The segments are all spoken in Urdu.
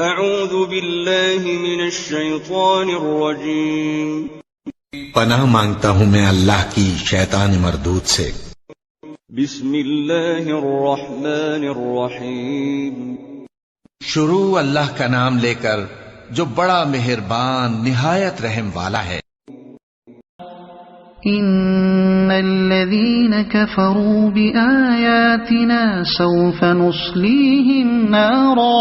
اعوذ باللہ من الشیطان الرجیم پناہ مانگتا ہوں میں اللہ کی شیطان مردود سے۔ بسم اللہ الرحمن الرحیم شروع اللہ کا نام لے کر جو بڑا مہربان نہایت رحم والا ہے۔ ان الذين كفروا بآياتنا سوف نصليهم نارا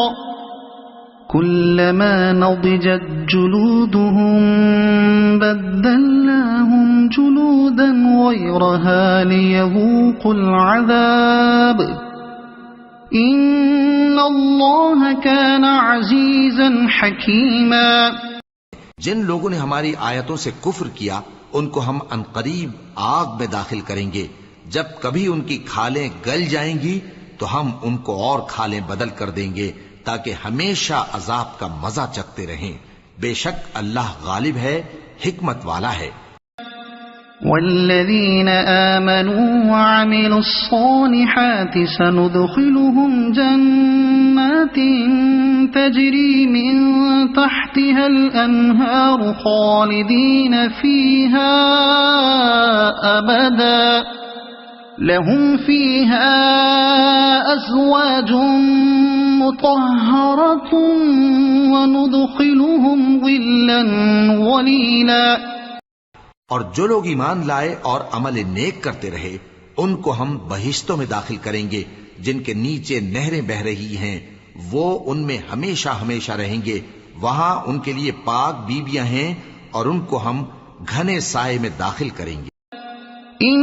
كلما نضجت جلودهم بدلناهم جلودا غيرها ليذوقوا العذاب ان الله كان عزيزا حكيما۔ جن لوگوں نے ہماری آیتوں سے کفر کیا ان کو ہم عنقریب آگ میں داخل کریں گے، جب کبھی ان کی کھالیں گل جائیں گی تو ہم ان کو اور کھالیں بدل کر دیں گے تاکہ ہمیشہ عذاب کا مزہ چکھتے رہیں۔ بے شک اللہ غالب ہے، حکمت والا ہے۔ والذین آمنوا وعملوا الصالحات سندخلهم جنات تجری من تحتها الانہار خالدین فیہا ابدا لهم فیہا ازواج مطہرۃ وندخلهم ظلا ظلیلا۔ اور جو لوگ ایمان لائے اور عمل نیک کرتے رہے ان کو ہم بہشتوں میں داخل کریں گے جن کے نیچے نہریں بہ رہی ہیں، وہ ان میں ہمیشہ ہمیشہ رہیں گے، وہاں ان کے لیے پاک بیویاں ہیں اور ان کو ہم گھنے سائے میں داخل کریں گے۔ ان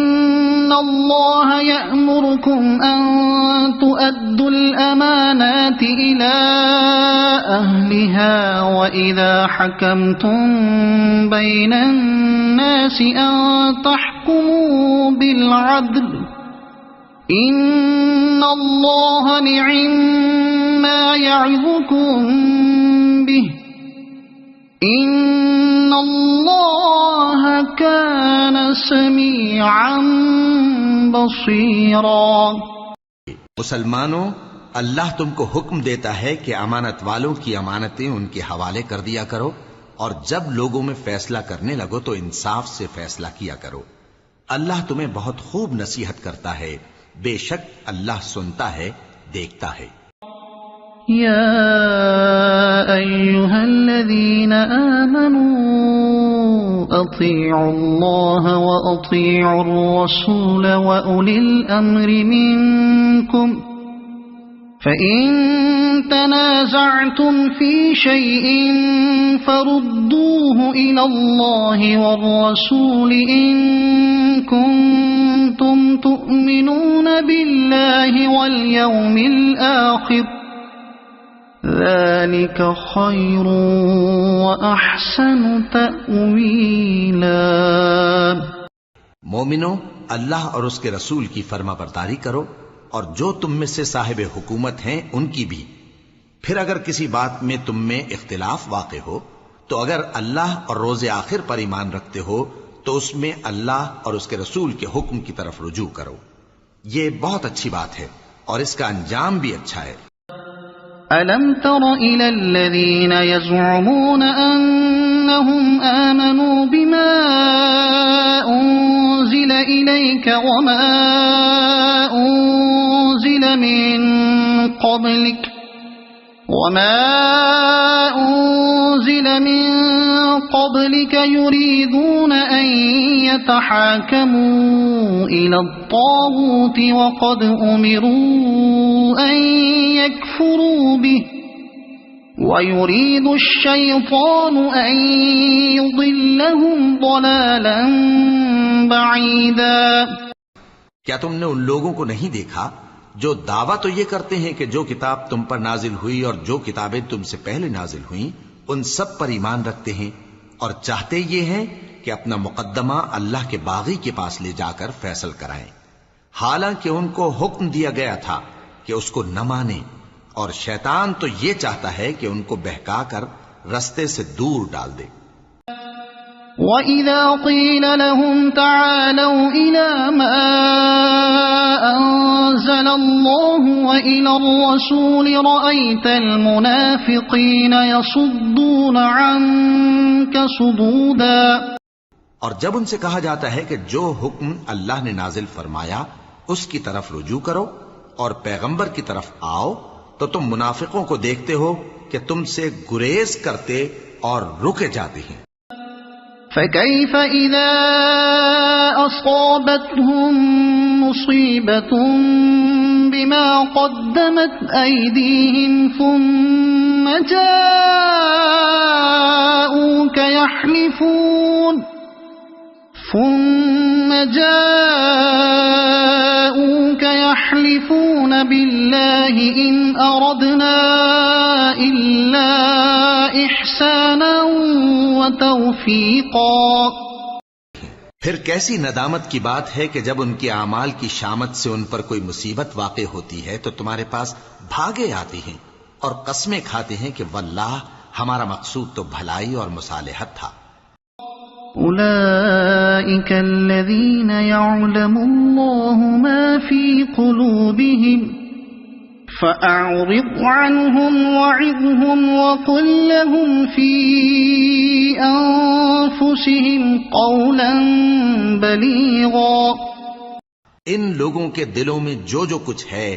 اللہ یأمرکم ان تؤدوا الامانات الى اہلها واذا حکمتم بین الناس ان تحکموا بالعدل ان اللہ نعم ما یعظکم به ان اللہ کان سمیعا بصیرا۔ مسلمانوں، اللہ تم کو حکم دیتا ہے کہ امانت والوں کی امانتیں ان کے حوالے کر دیا کرو، اور جب لوگوں میں فیصلہ کرنے لگو تو انصاف سے فیصلہ کیا کرو۔ اللہ تمہیں بہت خوب نصیحت کرتا ہے، بے شک اللہ سنتا ہے، دیکھتا ہے۔ یا ایہا الذین آمنوا اطیعوا اللہ واطیعوا الرسول واولی الامر منکم فإن تنازعتم في شيء فردوه إلى الله والرسول إن كنتم تؤمنون بالله واليوم الآخر ذلك خير وأحسن تأويلا۔ مومنو، اللہ اور اس کے رسول کی فرما برداری کرو، اور جو تم میں سے صاحب حکومت ہیں ان کی بھی۔ پھر اگر کسی بات میں تم میں اختلاف واقع ہو تو اگر اللہ اور روز آخر پر ایمان رکھتے ہو تو اس میں اللہ اور اس کے رسول کے حکم کی طرف رجوع کرو، یہ بہت اچھی بات ہے اور اس کا انجام بھی اچھا ہے۔ أَلَمْ تَرَ إِلَى الَّذِينَ يَزْعُمُونَ أَنَّهُمْ آمَنُوا بِمَا أُنزِلَ إِلَيْكَ وَمَا أُنزِلَ مِن قَبْلِكَ يُرِيدُونَ أَن يَتَحَاكَمُوا إِلَى الطَّاغُوتِ وَقَدْ أُمِرُوا أَن يَكْفُرُوا بِهِ وَيُرِيدُ الشَّيْطَانُ أَن يُضِلَّهُمْ ضَلَالًا بَعِيدًا۔ کیا تم نے ان لوگوں کو نہیں دیکھا جو دعویٰ تو یہ کرتے ہیں کہ جو کتاب تم پر نازل ہوئی اور جو کتابیں تم سے پہلے نازل ہوئیں ان سب پر ایمان رکھتے ہیں، اور چاہتے یہ ہیں کہ اپنا مقدمہ اللہ کے باغی کے پاس لے جا کر فیصل کرائیں، حالانکہ ان کو حکم دیا گیا تھا کہ اس کو نہ مانیں، اور شیطان تو یہ چاہتا ہے کہ ان کو بہکا کر رستے سے دور ڈال دے۔ وَإِذَا قِيلَ لَهُمْ تَعَالَوْا إِلَى مَا أَنزَلَ اللَّهُ وَإِلَى الرَّسُولِ رَأَيْتَ الْمُنَافِقِينَ يَصُدُّونَ عَنكَ صُدُودًا. اور جب ان سے کہا جاتا ہے کہ جو حکم اللہ نے نازل فرمایا اس کی طرف رجوع کرو اور پیغمبر کی طرف آؤ تو تم منافقوں کو دیکھتے ہو کہ تم سے گریز کرتے اور رکے جاتے ہیں. فَكَيْفَ إِذَا أَصَابَتْهُم مُّصِيبَةٌ بِمَا قَدَّمَتْ أَيْدِيهِمْ ثُمَّ جَاءُوكَ يَحْلِفُونَ بِاللَّهِ إِنْ أَرَدْنَا إِلَّا إِحْسَانًا وَتَوْفِيقًا. پھر کیسی ندامت کی بات ہے کہ جب ان کے اعمال کی شامت سے ان پر کوئی مصیبت واقع ہوتی ہے تو تمہارے پاس بھاگے آتی ہیں اور قسمیں کھاتے ہیں کہ واللہ ہمارا مقصود تو بھلائی اور مصالحت تھا. أولئك الذين يعلم الله ما في قلوبهم فأعرض عنهم وعظهم وقل لهم في أنفسهم قولا بليغا. ان لوگوں کے دلوں میں جو کچھ ہے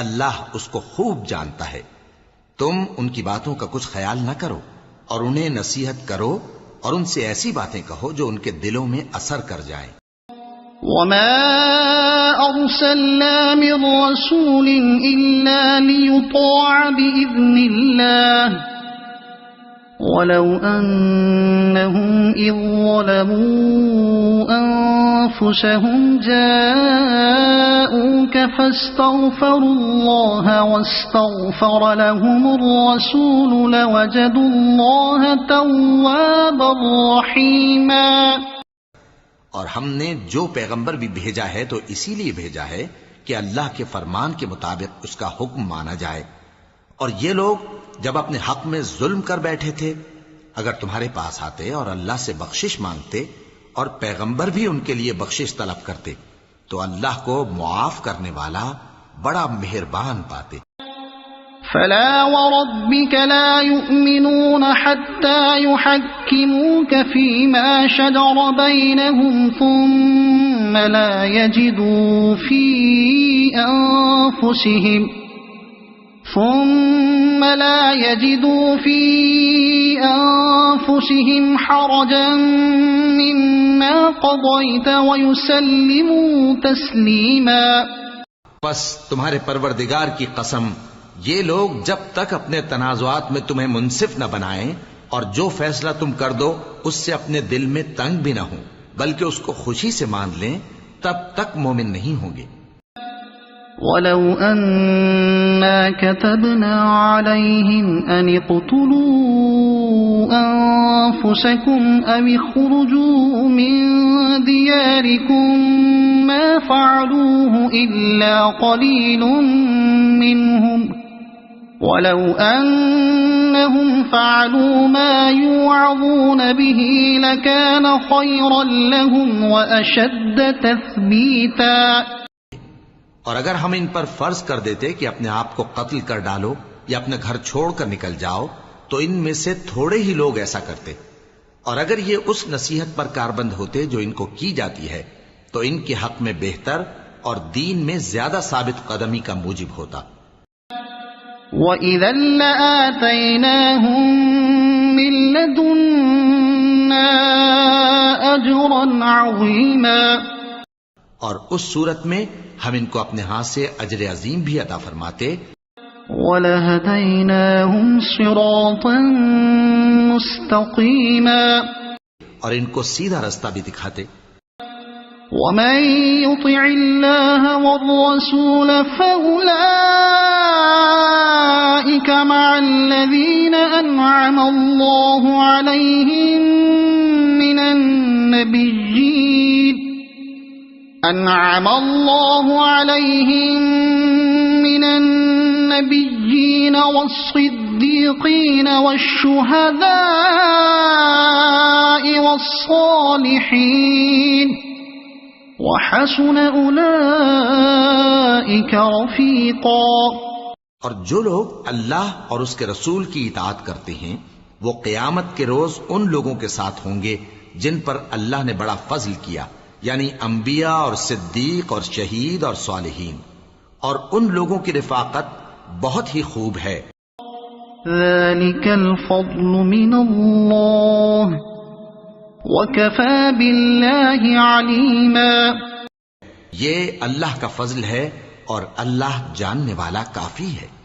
اللہ اس کو خوب جانتا ہے. تم ان کی باتوں کا کچھ خیال نہ کرو اور انہیں نصیحت کرو اور ان سے ایسی باتیں کہو جو ان کے دلوں میں اثر کر جائیں. وما أرسلنا من رسول إلا ليطاع بإذن الله ولو أنهم إذ ظلموا أنفسهم جاءوك فاستغفروا الله واستغفر لهم الرسول لوجدوا الله توابا رحيما. اور ہم نے جو پیغمبر بھی بھیجا ہے تو اسی لیے بھیجا ہے کہ اللہ کے فرمان کے مطابق اس کا حکم مانا جائے. اور یہ لوگ جب اپنے حق میں ظلم کر بیٹھے تھے اگر تمہارے پاس آتے اور اللہ سے بخشش مانگتے اور پیغمبر بھی ان کے لیے بخشش طلب کرتے تو اللہ کو معاف کرنے والا بڑا مہربان پاتے. فلا وربك لا يؤمنون حتى يحكموك فيما شجر بينهم ثم لا يجدوا في أنفسهم حرجا مما قضيت ويسلموا تسليما. پس تمہارے پروردگار کی قسم یہ لوگ جب تک اپنے تنازعات میں تمہیں منصف نہ بنائیں اور جو فیصلہ تم کر دو اس سے اپنے دل میں تنگ بھی نہ ہوں بلکہ اس کو خوشی سے مان لیں تب تک مومن نہیں ہوں گے. وَلَوْ أَنَّا كَتَبْنَا عَلَيْهِمْ أَنِ اقْتُلُوا أَنفُسَكُمْ أَوِ اخْرُجُوا مِنْ دِيَارِكُمْ مَا فَعَلُوهُ إِلَّا قَلِيلٌ مِّنْهُمْ وَلَوْ أَنَّهُمْ فَعَلُوا مَا يُوعَظُونَ بِهِ لَكَانَ خَيْرًا لَهُمْ وَأَشَدَّ تَثْبِيتًا. اور اگر ہم ان پر فرض کر دیتے کہ اپنے آپ کو قتل کر ڈالو یا اپنے گھر چھوڑ کر نکل جاؤ تو ان میں سے تھوڑے ہی لوگ ایسا کرتے. اور اگر یہ اس نصیحت پر کاربند ہوتے جو ان کو کی جاتی ہے تو ان کے حق میں بہتر اور دین میں زیادہ ثابت قدمی کا موجب ہوتا. وَإِذًا لَآتَيْنَاهُمْ مِن لَّدُنَّا أَجْرًا عَظِيمًا. اور اس صورت میں ہم ان کو اپنے ہاتھ سے اجر عظیم بھی عطا فرماتے. وَلَهَدَيْنَاهُمْ صِرَاطًا مُسْتَقِيمًا. اور ان کو سیدھا رستہ بھی دکھاتے. وَمَن يُطِعِ اللَّهَ وَالرَّسُولَ فَأُولَئِكَ مَعَ الَّذِينَ أَنْعَمَ اللَّهُ عَلَيْهِم من النبيين والصديقين والصديقين والشهداء والصالحين وحسن أولئك رفيقا۔ اور جو لوگ اللہ اور اس کے رسول کی اطاعت کرتے ہیں وہ قیامت کے روز ان لوگوں کے ساتھ ہوں گے جن پر اللہ نے بڑا فضل کیا، یعنی انبیاء اور صدیق اور شہید اور صالحین، اور ان لوگوں کی رفاقت بہت ہی خوب ہے۔ ذلك الفضل من الله وكفى بالله عليما۔ یہ اللہ کا فضل ہے اور اللہ جاننے والا کافی ہے۔